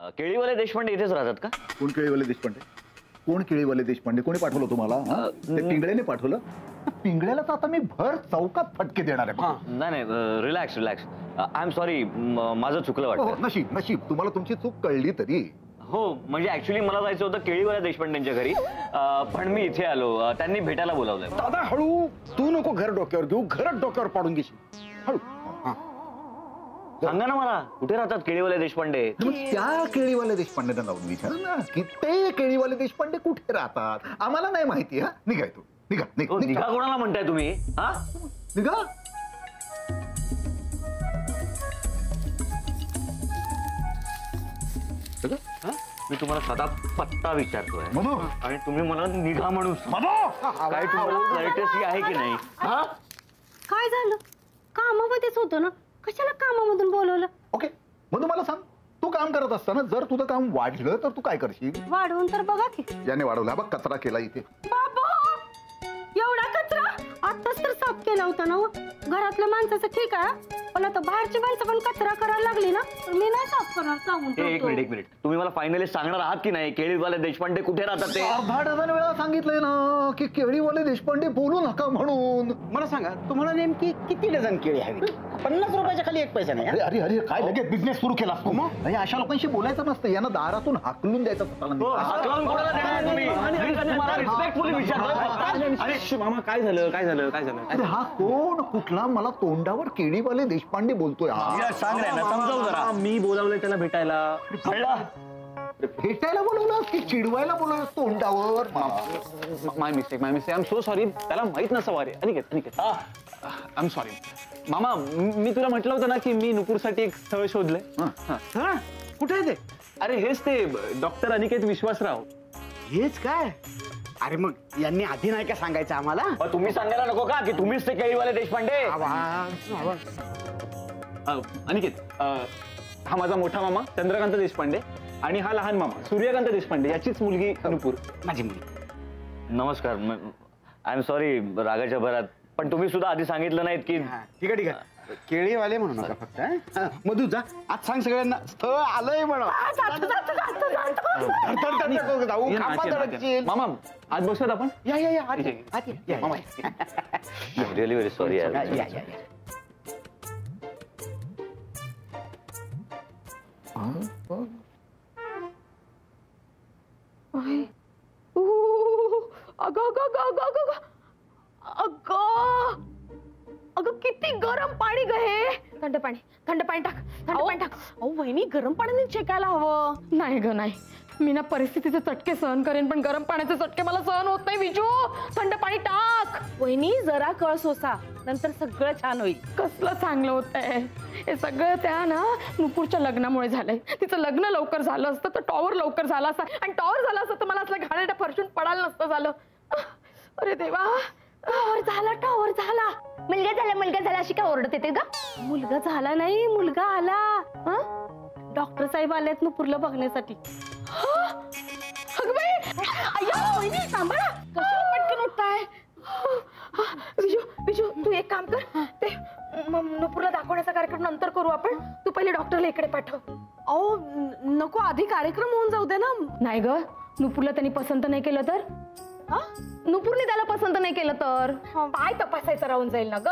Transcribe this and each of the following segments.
केळीवाले देशपांडे इथेच राहतात का? कोण केळीवाले देशपांडे? कोण केळीवाले देशपांडे? कोणी पाठवलं तुम्हाला? ते पिंगळ्याने पाठवलं? पिंगळ्याला तर आता मी भर चौकात फटके देणार आहे. नाही relax relax. I am sorry, माझं चुकलं वाटतं. नशीब नशीब तुम्हाला तुमची चूक कळली तरी. हो म्हणजे ऍक्च्युली मला जायचं होतं केळीवाल्या देशपांडेंच्या घरी, पण मी इथे आलो, त्यांनी भेटायला बोलावलंय. दादा हळू, तू नको घर डोक्यावर घेऊ, घरात डोक्यावर पाडून घेशील. हळू. सांगा ना मला, कुठे राहतात केळीवाले देशपांडे? त्या केळीवाले देशपांडेंना जाऊन विचार ना की ते केळीवाले देशपांडे कुठे राहतात. आम्हाला नाही माहिती. हा निघाय तू, निघा निघा. कोणाला म्हणताय तुम्ही? हा निघा. मी तुम्हाला सदा पत्ता विचारतोय मधू, आणि तुम्ही मला निघा म्हणून. काय तुम्हाला क्लॅरिटी आहे की नाही? काय झालं? कामामध्येच होतो ना, कशाला कामामधून बोलवलं? ओके मधू मला सांग, तू काम करत असताना जर तुझं काम वाढलं तर तू काय करशील? वाढवून तर बघा की. याने वाढवला बघ, कचरा केला इथे. बाबा एवढा कचरा आताच तर साफ केला होता ना. घरातल्या माणसाचं ठीक आहे, पण आता बाहेरची माणसं पण कचरा करायला लागली ना, मी नाही साफ करणार. सांगून एक मिनिट, तुम्ही मला फायनली सांगणार आहात की नाही केळीवाले देशपांडे कुठे राहतात? ते अर्धा डझन वेळा सांगितलंय ना की केळीवाले देशपांडे बोलू नका म्हणून. मला सांगा, तुम्हाला नेमकी किती डझन केळी हवी? 50 रुपयाच्या खाली 1 पैसा नाही. अरे अरे अरे काय लगेच बिझनेस सुरू केला असतो मग? नाही अशा लोकांशी बोलायचं नसतं, यांना दारातून हाकलून द्यायचं अरे मामा काय झालं काय झालं काय झालं? अरे हा कोण कुठला मला तोंडावर केळीवाले देशपांडे बोलतोय? सांग रे ना, समजावून जरा. मी बोलावलंय त्याला भेटायला. भेटायला बोलवलं की चिडवायला बोलवलं तोंडावर? My mistake I am so sorry. त्याला माहित नसावं. अरे अनिकेत आय एम सॉरी मामा. मी तुला म्हटलं होतं ना की मी नुपूरसाठी एक स्थळ शोधलंय. कुठे आहे ते? अरे हेच ते डॉक्टर अनिकेत विश्वासराव. हेच काय? अरे मग यांनी आधी नाही का सांगायचं आम्हाला? तुम्ही सांगायला नको का की तुम्हीच ते केळीवाले देशपांडे? अनिकेत, हा माझा मोठा मामा चंद्रकांत देशपांडे आणि हा लहान मामा सूर्यकांत देशपांडे, याचीच मुलगी नुपूर, माझी मुलगी. नमस्कार. आय एम सॉरी रागाच्या भरात, पण तुम्ही सुद्धा आधी सांगितलं नाहीत की. ठीक आहे केळीवाले म्हणू नका फक्त. मधू जा आज सांग सगळ्यांना स्थळ आलंय म्हणा. मामा आज बसत आपण. या रिअली व्हेरी सॉरी. अगं किती गरम पाणी ग हे. थंड पाणी टाक. अहो वहिनी, गरम पाण्याने शेकायला हवं. नाही ग नाही, मी ना परिस्थितीचे चटके सहन करेन, पण गरम पाण्याचे चटके मला सहन होत नाही. विजू थंड पाणी टाक. वहिनी जरा कळ सोसा, नंतर सगळं छान होईल. कसलं चांगलं होतंय हे सगळं त्या ना नुपूरच्या लग्नामुळे झालंय. तिचं लग्न लवकर झालं असतं तर टॉवर लवकर झाला असता, आणि टॉवर झाला असतं तर मला असलं घाणेरडं फरशून पडायला नसतं झालं. अरे देवा, टॉवर झाला. मुलगा झाला अशी काय ओरडत येते ग? मुलगा झाला नाही, मुलगा आला. डॉक्टर साहेब आलेत नुपूरला बघण्यासाठी. सांभाळा, पटकन उठताय. विजू तू एक काम कर, ते नुपूरला दाखवण्याचा कार्यक्रम नंतर करू आपण. तू पहिले डॉक्टरला इकडे पाठव. अहो नको, आधी कार्यक्रम होऊन जाऊ दे ना. नाही ग, नुपूरला त्यांनी पसंत नाही केलं तर? नुपूरने त्याला पसंत नाही केलं तर काय तपासायचं राहून जाईल ना ग.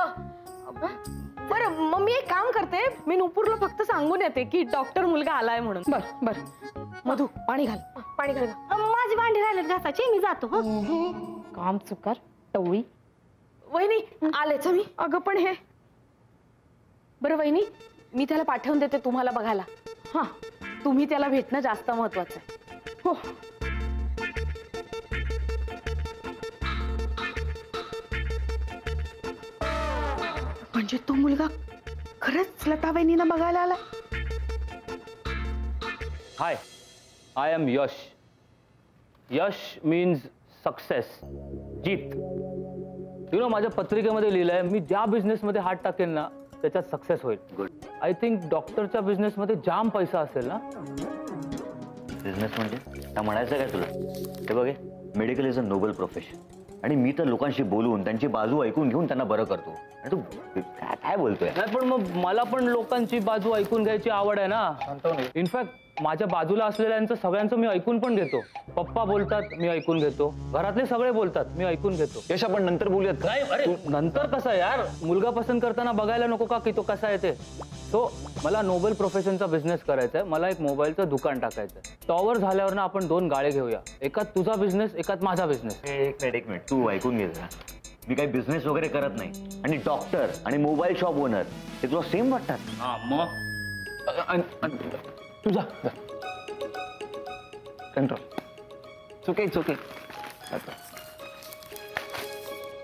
बरं मग मी एक काम करते, मी नुपूरला फक्त सांगून येते की डॉक्टर मुलगा आलाय म्हणून. बर मधू पाणी घाल. माझी भांडी राहिलेत घासाची, मी जातो. काम चुकार टवळी. वहिनी आलेच मी. अगं पण हे बरं वहिनी, मी त्याला पाठवून देते तुम्हाला बघायला. हा, तुम्ही त्याला भेटणं जास्त महत्वाचं आहे. हो. म्हणजे तो मुलगा खरंच लता वहिनीला बघायला आला? Hi, I am Yash. Yash means success, जीत. यु नो, माझ्या पत्रिकेमध्ये लिहिलंय मी ज्या बिझनेसमध्ये हात टाकेल ना त्याच्यात सक्सेस होईल. गुड. आय थिंक डॉक्टरच्या बिझनेसमध्ये जाम पैसा असेल ना. बिझनेस म्हणजे त्या म्हणायचं काय तुला? हे बघे, medical is a noble profession, आणि मी तर लोकांशी बोलून त्यांची बाजू ऐकून घेऊन त्यांना बरं करतो. आणि तू काय बोलतोय? नाही पण मग मला पण लोकांची बाजू ऐकून घ्यायची आवड आहे ना. इनफॅक्ट माझ्या बाजूला असलेल्यांचं सगळ्यांचं मी ऐकून पण घेतो. पप्पा बोलतात मी ऐकून घेतो, घरातले सगळे बोलतात मी ऐकून घेतो. यश आपण नंतर बोलूयात. काय अरे नंतर कसं यार, मुलगा पसंत करताना बघायला नको का की तो कसा आहे ते. तो मला नोबेल प्रोफेशनचा बिझनेस करायचा आहे, मला एक मोबाईलचं दुकान टाकायचं आहे. टॉवर झाल्यावर ना आपण 2 गाळे घेऊया, एकात तुझा बिझनेस एकात माझा बिझनेस. एक मिनिट तू ऐकून घे जरा. मी काही बिझनेस वगैरे करत नाही आणि डॉक्टर आणि मोबाईल शॉप ओनर हे तुला सेम वाटतात. हा मग तुझा कंट्रोल. चुके चुके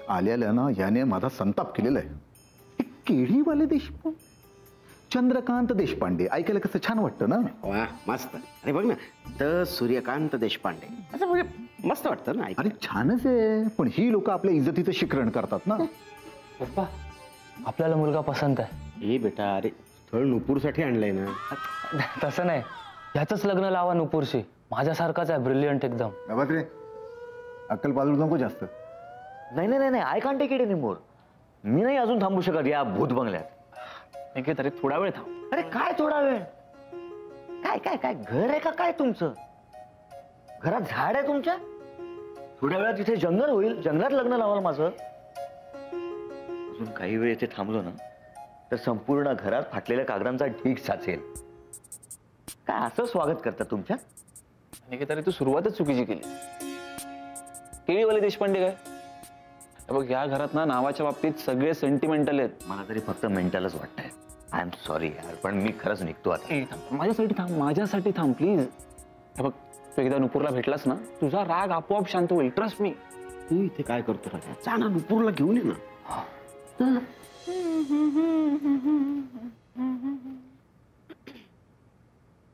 आल्याला ना याने माझा संताप केलेला आहे. हे केळीवाले देशपांडे, चंद्रकांत देशपांडे ऐकायला कसं छान वाटतं ना. वा मस्त. अरे बघ ना, तर सूर्यकांत देशपांडे असं म्हणजे मस्त वाटतं ना. अरे छानच आहे, पण ही लोक आपल्या इज्जतीचं शिकरण करतात ना. पप्पा आपल्याला मुलगा पसंत आहे. हे बेटा, अरे स्थळ नुपूरसाठी आणलंय ना. तसं नाही, ह्याच लग्न लावा नुपूरशी. माझ्यासारखाच आहे, ब्रिलियंट एकदम. बाबा रे, अक्कल बाजूला नको जास्त. नाही नाही नाही, I can't take it anymore. मी नाही अजून थांबू शकत या भूत बंगल्यात. निकेत अरे थोडा वेळ थांब. अरे काय थोडा वेळ, काय काय काय घर आहे का काय तुमचं? घरात झाड आहे तुमच्या? थोड्या वेळात तिथे जंगल होईल, जंगलात लग्न लावाल माझं. अजून काही वेळ इथे थांबलो ना तर संपूर्ण घरात फाटलेल्या कागदांचा ढीग साचेल. काय असं स्वागत करतात तुमच्या? निकेत अरे तू सुरुवातच चुकीची केली. केळीवाले देशपांडे काय? बघ या घरात ना नावाच्या बाबतीत सगळे सेंटिमेंटल आहेत. मला तरी फक्त मेंटलच वाटतंय. आय एम सॉरी यार, पण मी खरंच निघतो आता. माझ्यासाठी थांब प्लीज. हे बघ तू एकदा नुपूरला भेटलास ना, तुझा राग आपोआप शांत होईल. Trust me. तू इथे काय करतो राजा? जा ना नुपूरला घेऊन ये ना.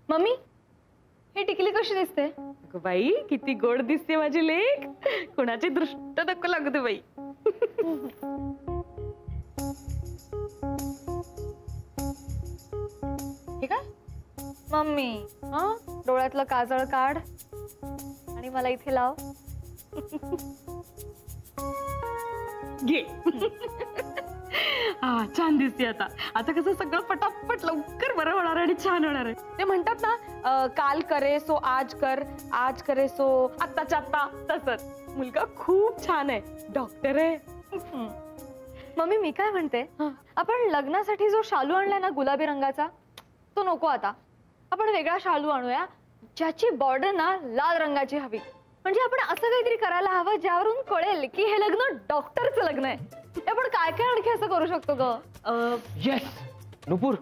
मम्मी ही टिकली कशी दिसते? बाई किती गोड दिसते माझी लेक. कोणाची दृष्ट नको लागू दे बाई. हे काय मम्मी? डोळ्यातलं काजळ काढ आणि मला इथे लाव. घे. हा छान दिसते. आता आता कसं सगळं पटापट लवकर बरं होणार आणि छान होणार आहे. ते म्हणतात ना, काल करे सो आज कर, आज करे सो आत्ताच्या आत्ता. तसंच मुलगा खूप छान आहे, डॉक्टर आहे. मम्मी मी काय म्हणते, आपण लग्नासाठी जो शालू आणलाय ना गुलाबी रंगाचा, तो नको. आता आपण वेगळा शालू आणूया ज्याची बॉर्डर ना लाल रंगाची हवी. म्हणजे आपण असं काहीतरी करायला हवं ज्यावरून कळेल की हे लग्न डॉक्टरचं लग्न आहे. आपण काय काय आणखी असं करू शकतो ग? येस नुपूर,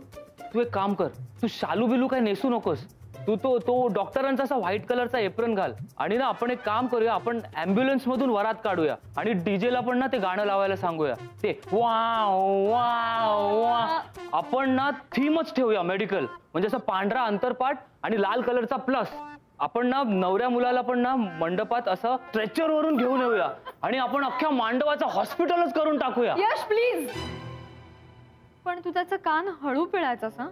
तू एक काम कर, तू शालू बिलू काय नेसू नकोस. तू तो डॉक्टरांचा असा व्हाईट कलरचा एप्रन घाल आणि ना आपण एक काम करूया, आपण ॲम्ब्युलन्स मधून वरात काढूया आणि डीजेला पण ना ते गाणं लावायला सांगूया. ते वाव वाव वा. आपण ना थीमच ठेवूया मेडिकल, म्हणजे असं पांढरा अंतरपाट आणि लाल कलरचा प्लस. आपण ना नवऱ्या मुलाला पण ना मंडपात असं स्ट्रेचर वरून घेऊन येऊया आणि आपण अख्ख्या मांडवाचा हॉस्पिटलच करून टाकूया. यश प्लीज. पण तू त्याचं कान हळू पिळायचंस ना,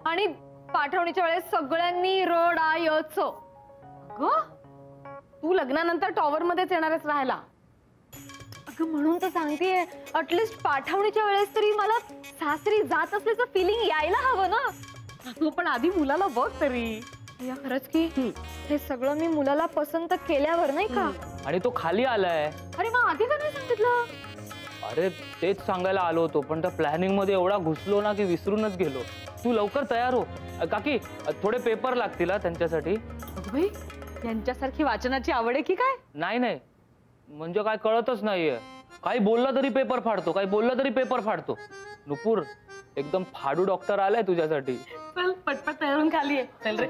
आणि पाठवणीच्या वेळेस सगळ्यांनी रडायचं. ग तू लग्नानंतर टॉवर मध्येच येणारच राहायला. अगं म्हणून तर सांगतेय, अटलिस्ट पाठवणीच्या वेळेस तरी मला सासरी जात असल्याचं फिलिंग यायला हवं ना. तू पण आधी मुलाला बघ तरी. या खरंच की हे सगळं मी मुलाला पसंत केल्यावर नाही का. आणि तो खाली आलाय. अरे मग आधी का नाही सांगितलं? अरे तेच सांगायला आलो होतो, पण त्या प्लॅनिंग मध्ये एवढा घुसलो ना की विसरूनच गेलो. तू लवकर तयार हो. काकी थोडे पेपर लागतील त्यांच्यासाठी. भाई यांच्यासारखी वाचनाची आवड आहे की काय? नाही नाही, म्हणजे काय कळतच नाहीये. काही बोलला तरी पेपर फाडतो, काही बोलला तरी पेपर फाडतो. नुपूर एकदम फाडू डॉक्टर आलाय तुझ्यासाठी. चल पटपट तयार होऊन खाली आहे. चल रे.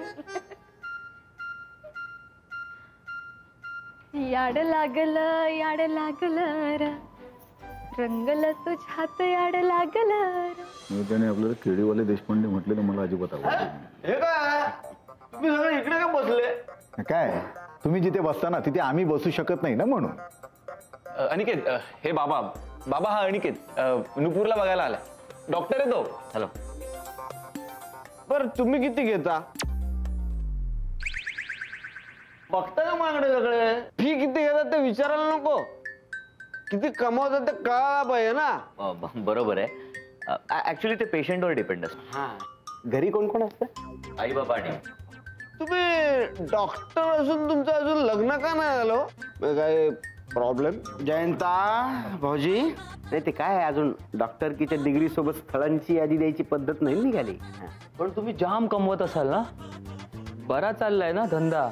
याड लागलं याड लागलं र, रंगल तुझ्यात याड लागलं. त्याने आपल्याला केळीवाले देशपांडे म्हटलेलं मला अजिबात आवडलं. हे काय तुम्ही सगळे इकडे काय बसले? काय तुम्ही जिथे बसता ना तिथे आम्ही बसू शकत नाही ना म्हणून. अनिकेत हे बाबा. बाबा हा अनिकेत नुपूरला बघायला आला. डॉक्टर आहे तो. हॅलो. बर तुम्ही किती घेता? बघता का मागणे सगळे? फी किती घेतात ते विचारायला नको, किती कमावतात ते कळायला पाहिजे ना. बरोबर आहे. ऍक्च्युली ते पेशंटवर डिपेंड असतं. हा घरी कोण कोण असतं? आई बाबा आणि तुम्ही डॉक्टर असून तुमचं अजून लग्न का नाही झालं? काय प्रॉब्लेम? जयंता भाऊजी, नाही ते काय अजून डॉक्टरकीच्या डिग्री सोबत स्थळांची यादी द्यायची पद्धत नाही निघाली. पण तुम्ही जाम कमवत असाल ना, बरा चाललाय ना धंदा.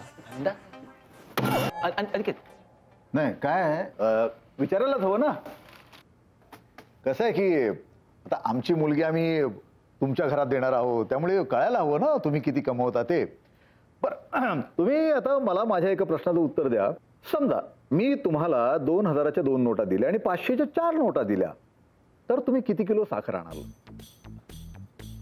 अनिकेत, नाही काय आहे, विचारायलाच हवं ना. कसं आहे की आता आमची मुलगी आम्ही तुमच्या घरात देणार आहोत, त्यामुळे कळायला हवं ना तुम्ही किती कमवता ते. बरं, तुम्ही आता मला माझ्या एका प्रश्नाचं उत्तर द्या. समजा मी तुम्हाला 2000च्या 2 नोटा दिल्या आणि 500च्या 4 नोटा दिल्या, तर तुम्ही किती किलो साखर आणाल?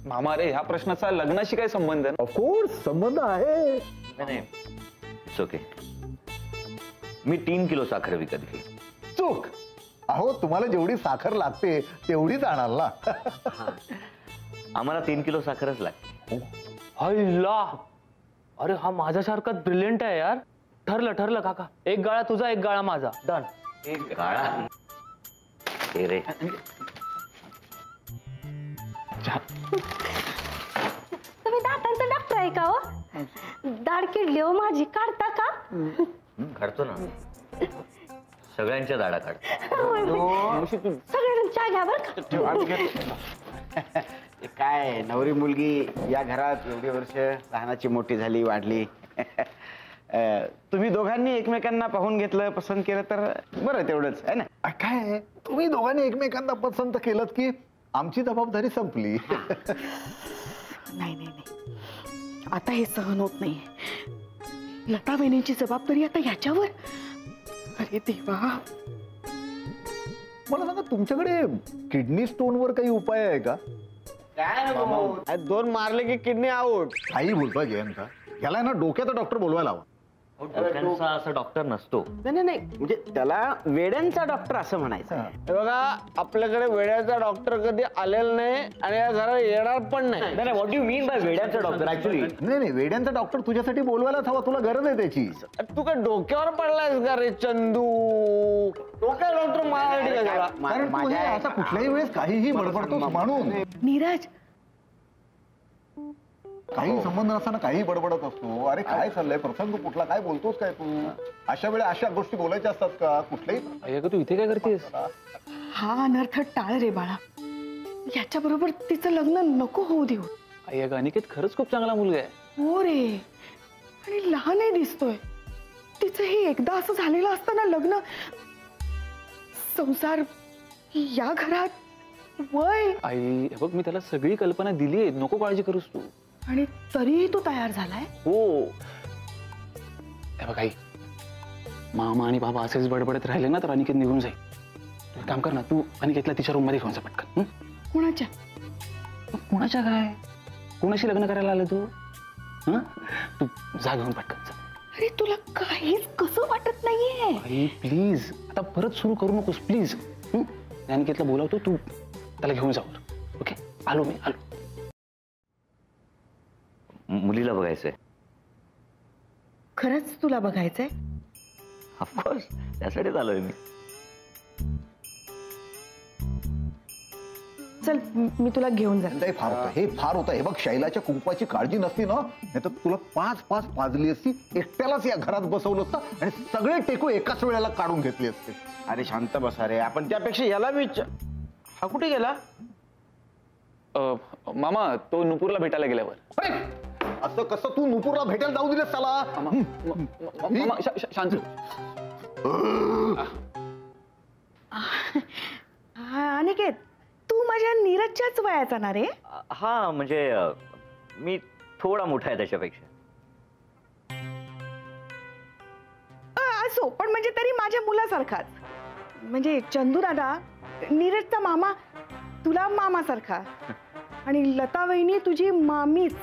मामा अरे ह्या प्रश्नाचा लग्नाशी काय संबंध आहे? ऑफकोर्स संबंध आहे. नाही इट्स ओके. मी 3 किलो साखर विकत घेईन. चूक. अहो तुम्हाला जेवढी साखर लागते तेवढीच आणाल ना. आम्हाला 3 किलो साखरच लागते. हल्ला, अरे हा माझ्यासारखाच ब्रिलियंट आहे यार. ठरलं ठरलं काका, एक गाळा तुझा एक गाळा माझा, डन. काळा हे रे. तुम्ही दातांचा डॉक्टर आहे का हो? दाढ किडली हो माझी, काढता का? काढतो ना, सगळ्यांच्या दाढा काढतो. सगळ्यांना चहा घ्या बरं का. काय नवरी मुलगी या घरात एवढी वर्ष लहानाची मोठी झाली, वाढली. तुम्ही दोघांनी एकमेकांना पाहून घेतलं, पसंत केलं तर बरं, तेवढंच आहे ना. काय आहे, तुम्ही दोघांनी एकमेकांना पसंत केलं की आमची जबाबदारी संपली. नाही नाही नाही, आता हे सहन होत नाहीये. लता बहिणींची जबाबदारी आता याच्यावर. अरे देवा. मला सांगा, तुमच्याकडे किडनी स्टोनवर काही उपाय आहे का? काय 2 मारले की किडनी आउट. काही बोलतोय जयंत, याला ना डोक्याचा डॉक्टर बोलवायला हवा. डोक्यांचा असा डॉक्टर नसतो. नाही नाही, म्हणजे त्याला वेड्यांचा डॉक्टर असं म्हणायचं. हे बघा, आपल्याकडे वेड्याचा डॉक्टर कधी आलेला नाही आणि या घरात येणार पण नाही. नाही व्हॉट यू मीन बाय वेड्यांचा डॉक्टर? ऍक्च्युली नाही नाही, वेड्यांचा डॉक्टर तुझ्यासाठी बोलवायलाच हवा, तुला गरज आहे त्याची. तू काय डोक्यावर पडलायस का रे चंदू? डोक्या डॉक्टर माझ्यासाठी का झाला? कारण तू हे आता कुठल्याही वेळेस काहीही बडबडतोस म्हणून. नीरज, काही संबंध नसताना काही बडबडत असतो. अरे काय चाललंय, प्रसंग कुठला, काय बोलतोस काय तू? अशा वेळेला अशा गोष्टी बोलायच्या असतात का कुठल्याही? अय्या तू इथे काय करतेस? हा अनर्थ टाळ रे बाळा. याच्या बरोबर तिचं लग्न नको होऊ देऊ. अय्या अनिकेत खरंच खूप चांगला मुलगा आहे. हो रे, आणि लहानही दिसतोय. तिचं हे एकदा असं झालेलं असताना लग्न, संसार, या घरात वय. आई हे बघ, मी त्याला सगळी कल्पना दिली आहे, नको काळजी करूस तू. आणि तरीही तू तयार झालाय. हो हे बघ आई, मामा आणि बाबा असेच बडबडत राहिले ना तर अनिकेत निघून जाईल. तू एक काम कर ना, तू अनिकेतला तिच्या रूम मध्ये घेऊन जा पटकन. कुणाच्या? कुणाच्या काय, कुणाशी लग्न करायला आलं तू? तू जा घेऊन पटकन जा. अरे तुला काहीच कसं वाटत नाहीये? आई प्लीज, आता परत सुरू करू नकोस प्लीज. अनिकेतला बोलावतो, तू त्याला घेऊन जा. ओके, आलो मी, आलो. मुलीला बघायचंय. खरंच तुला बघायचंय? ऑफकोर्स, त्यासाठीच आलोय मी. चल मी तुला घेऊन जाते. हे फार होतं, हे फार होतं. हे बघ, शैलाच्या कुंकवाची काळजी नसती ना, नाही तर तुला 5-5 पाजली असती, एकट्यालाच या घरात बसवलं असतं आणि सगळे टेकू एकाच वेळेला काढून घेतले असते. अरे शांत बसा रे. आपण त्यापेक्षा याला हा कुठे गेला? मामा तो नुपूरला भेटायला गेल्यावर. अरे, असं कसं तू नुपूरला भेटायला जाऊ दिलं त्याला? मामा शांत. अनिकेत, तू माझ्या नीरजच्याच वयाचा ना रे? हा म्हणजे मी थोडा मोठा आहे त्याच्यापेक्षा. असो, पण म्हणजे तरी माझ्या मुलासारखाच. म्हणजे चंदू दादा, नीरजचा मामा, तुला मामासारखा, आणि लता वहिनी तुझी मामीच.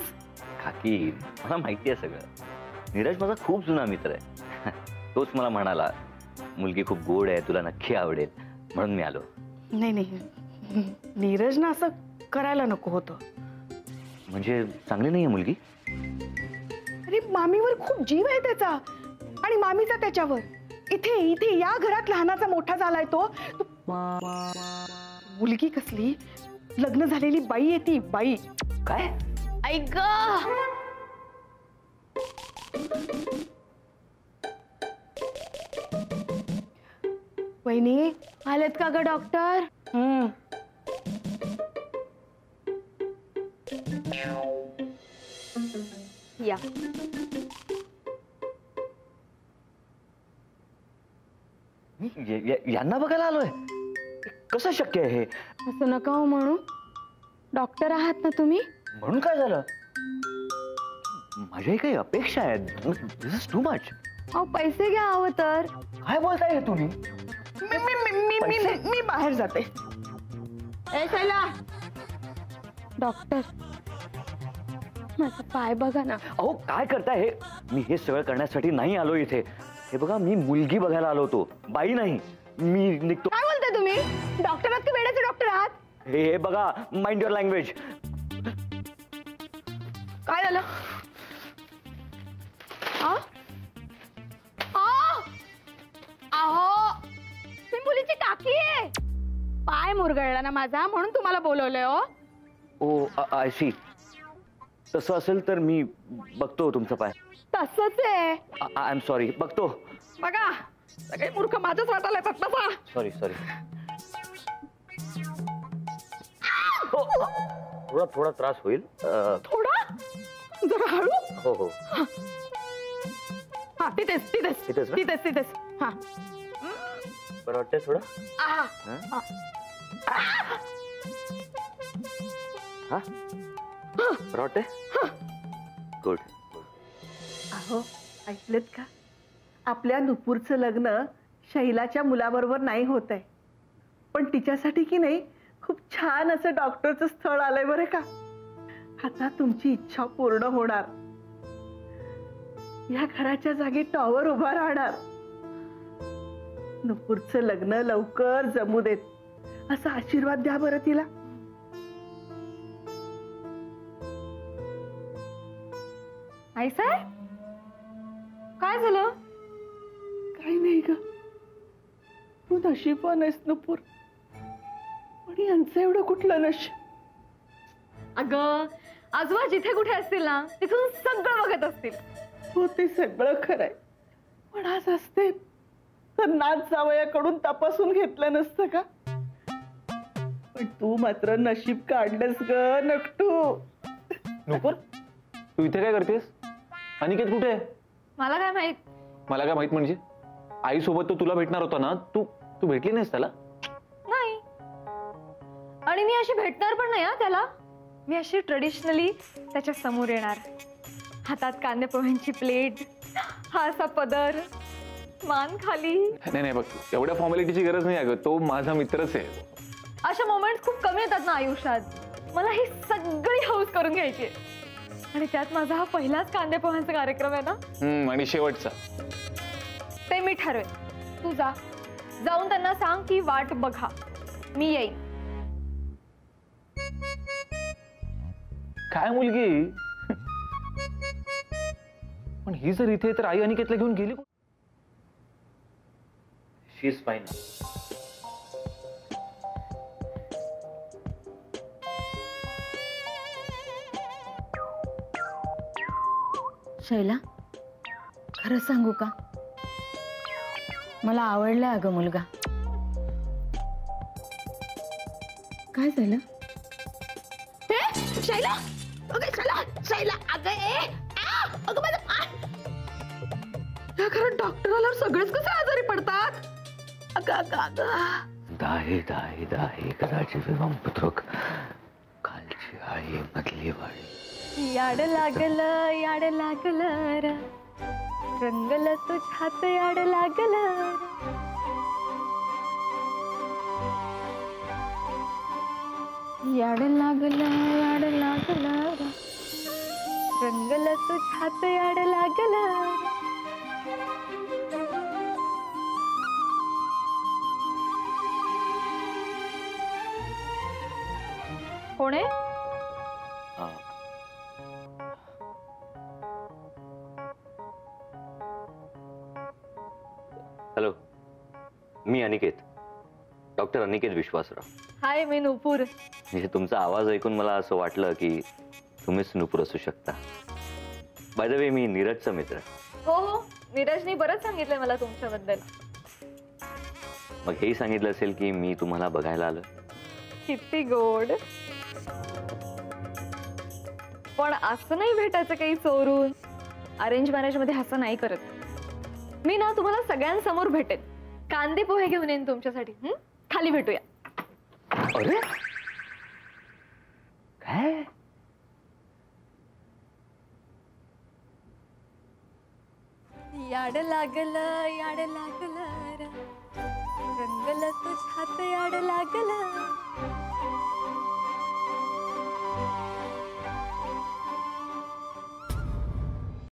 काकी, मला माहिती आहे सगळं. नीरज माझा खूप जुना मित्र आहे. तोच मला म्हणाला, मुलगी खूप गोड आहे, तुला नक्की आवडेल, म्हणून मी आलो. नाही नाही, नीरजनं असं करायला नको होतं. म्हणजे चांगली नाहीये मुलगी? अरे मामीवर खूप जीव आहे त्याचा, आणि मामीचा त्याच्यावर. इथे इथे या घरात लहानाचा मोठा झालाय तो. मुलगी कसली, लग्न झालेली बाई आहे ती, बाई. काय? ऐक वहिनी आलेत का ग डॉक्टर? या यांना बघायला आलोय? कसं शक्य आहे हे? असं नका हो म्हणू. डॉक्टर आहात ना तुम्ही? म्हणून काय झालं? माझ्याही काही अपेक्षा आहेत. दिस इज टू मच. अहो पैसे घ्या हवं तर. काय बोलताय हे तुम्ही? मी बाहेर जाते. ए शैला. डॉक्टर माझा पाय बघा ना. अहो काय करताय हे? मी हे सगळं करण्यासाठी नाही आलो इथे. हे बघा मी मुलगी बघायला आलो होतो, बाई नाही. मी निघतो. काय बोलताय तुम्ही? डॉक्टर आहात की वेड्याचे डॉक्टर आहात? हे बघा, माइंड युअर लँग्वेज. काय झालं? अहो मी मुलीची काकी आहे. पाय मुरगळला ना माझा, म्हणून तुम्हाला बोलवलंय. ओ आय सी. तसं असेल तर मी बघतो तुमचा पाय. तसंच आहे. I am sorry. बघतो. बघा सगळे मूर्ख माझ्याच वाटायला येतात बसा. Sorry sorry. थोडा थोडा त्रास होईल. थोडा जरा हळू. हो हो. हा तिथेच तिथेच तिथेच ना? तिथेच तिथेच. हा बरं वाटतंय थोडं? आहा. हा बरं वाटतंय? गुड. अहो ऐकलेत का? आपल्या नुपूरचं लग्न शैलाच्या मुलाबरोबर नाही होत आहे, पण तिच्यासाठी की नाही खूप छान असं डॉक्टरचं स्थळ आलंय बरं का. आता तुमची इच्छा पूर्ण होणार. या घराच्या जागी टॉवर उभा राहणार. नुपूरचं लग्न लवकर जमू देत असा आशीर्वाद द्या बरं तिला. आई साहेब काय झालं? काही नाही ग, तू नशीबवान आहेस नुपूर, पण यांचं एवढं कुठलं नशीब. अगं आजोबा जिथे कुठे असतील ना तिथून सगळं बघत असतील. हो ते सगळं खरंय, पण आज असते तर नाच जावयाकडून तपासून घेतलं नसतं का. पण तू मात्र नशीब काढलंस ग नकटू. नुपूर तू इथे काय करतेस? अनिकेत कुठे आहे? मला काय माहित. मला काय माहित म्हणजे? आई सोबत तो तुला भेटणार होता ना, तू तू भेटली नाहीस त्याला? नाही, आणि मी अशी भेटणार पण नाही. त्याला मी अशी ट्रेडिशनली त्याच्या समोर येणार, हातात कांदे पोह्यांची प्लेट, हा असा पदर, मान खाली. नाही नाही बघ, एवढ्या फॉर्मॅलिटीची गरज नाही अगं, तो माझा मित्रच आहे. अशा मोमेंट खूप कमी येतात ना आयुष्यात. मला ही सगळी हौस करून घ्यायची, आणि त्यात माझा हा पहिलाच कांदे पोह्यांचा कार्यक्रम आहे ना. आणि शेवटचा. ते मी ठरवेन. तू जा, जाऊन त्यांना सांग की वाट बघा, मी येईन. काय मुलगी, पण ही जर इथे तर आई अनिकेतला घेऊन गेली. शी इज फाईन. शैला खरं सांगू का, मला आवडला अगं मुलगा. काय झालं? शैला अगं शैला शैला अगं अगं माझं पाय. या घरात डॉक्टर आल्यावर सगळेच कसे आजारी पडतात. अगं अगं अगं दाही दाही दाही कदाचित पुत्रक खालची आई मधली वाळी. याड लागलं याड लागलं र, रंगल तुझ्यात याड लागलं. याड लागलं याड लागलं र, रंगल तुझ्यात याड लागलं. कोण आहे? हॅलो, मी अनिकेत, डॉक्टर अनिकेत विश्वासराव. हाय, मी नुपूर. म्हणजे तुमचा आवाज ऐकून मला असं वाटलं की तुम्हीच नुपूर असू शकता. बाय द वे, मी नीरजचा मित्र. हो हो, नीरजनी बरंच सांगितलंय मला तुमच्याबद्दल. मग हेही सांगितलं असेल की मी तुम्हाला बघायला आलो. किती गोड. पण असं नाही भेटायचं काही चोरून. अरेंज मॅरेज मध्ये असं नाही करत. मी ना तुम्हाला सगळ्यांसमोर भेटेन. कांदे पोहे घेऊन येईन तुमच्यासाठी. खाली भेटूया. अरे काय? याड लागलं याड लागलं रंगल तुझ्यात याड लागलं